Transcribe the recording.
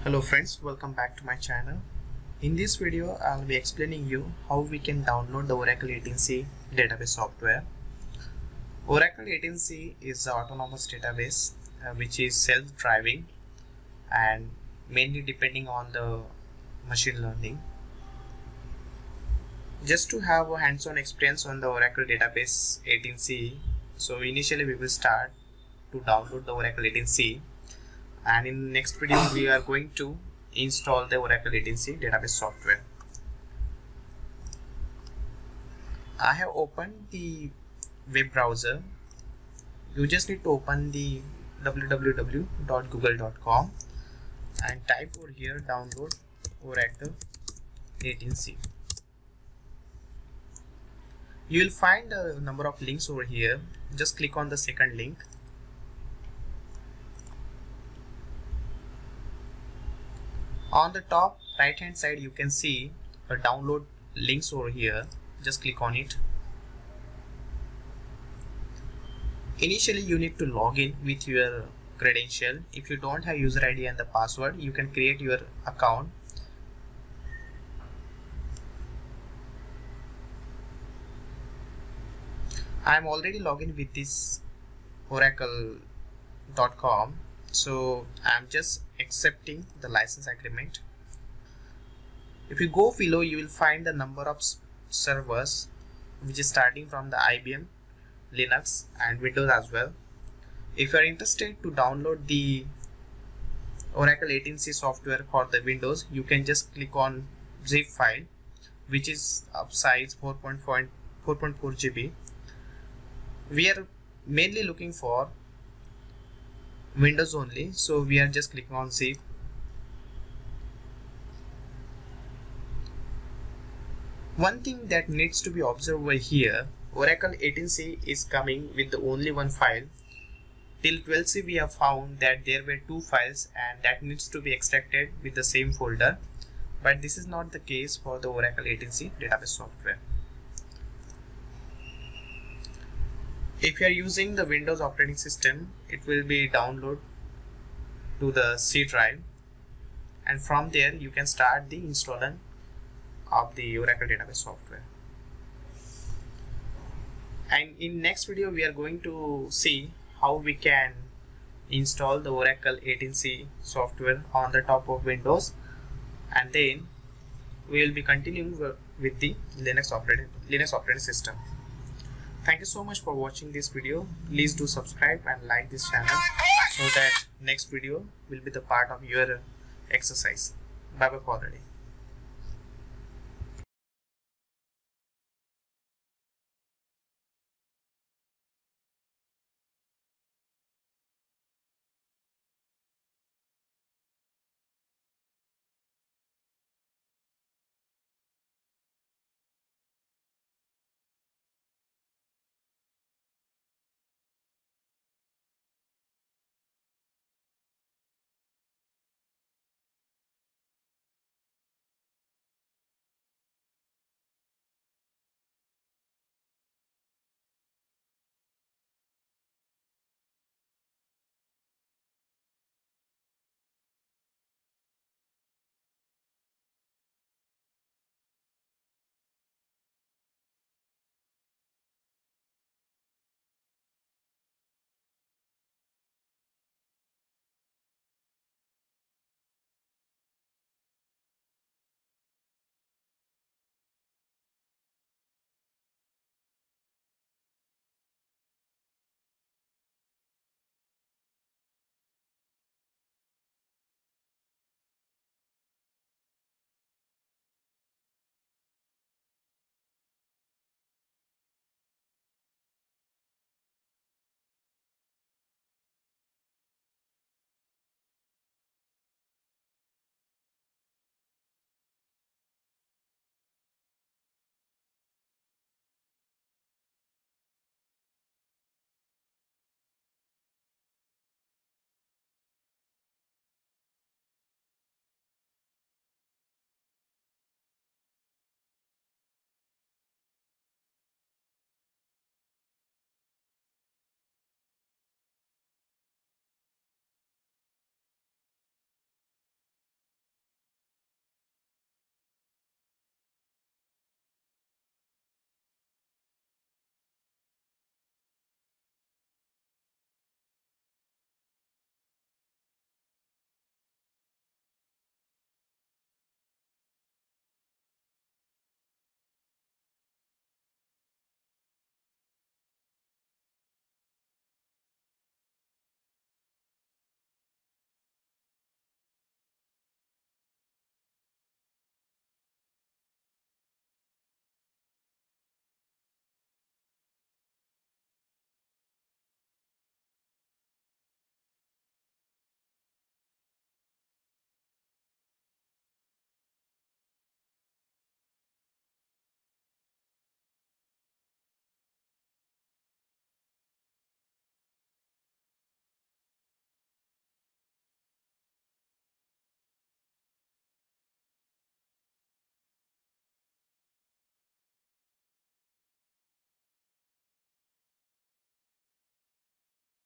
Hello friends, welcome back to my channel. In this video, I'll be explaining you how we can download the Oracle 18c database software. Oracle 18c is an autonomous database which is self-driving and mainly depending on the machine learning. Just to have a hands-on experience on the Oracle database 18c, so initially we will start to download the Oracle 18c. And in the next video we are going to install the Oracle 18c database software. I have opened the web browser. You just need to open the www.google.com and type over here download Oracle 18c. You will find a number of links over here. Just click on the second link. On the top right hand side you can see a download links over here. Just click on it. Initially you need to log in with your credential. If you don't have user ID and the password, you can create your account. I am already logged in with this oracle.com. So I'm just accepting the license agreement. If you go below, you will find the number of servers which is starting from the IBM, Linux and Windows as well. If you are interested to download the Oracle 18c software for the Windows, you can just click on zip file, which is of size 4.4 GB. We are mainly looking for Windows only, so we are just clicking on zip. One thing that needs to be observed over here, Oracle 18c is coming with the only one file. Till 12c we have found that there were two files and that needs to be extracted with the same folder, but this is not the case for the Oracle 18c database software. If you are using the Windows operating system, it will be download to the C drive, and from there you can start the installation of the Oracle database software. And in next video we are going to see how we can install the Oracle 18c software on the top of Windows, and then we will be continuing with the Linux operating system. Thank you so much for watching this video. Please do subscribe and like this channel so that next video will be the part of your exercise. Bye bye for the day.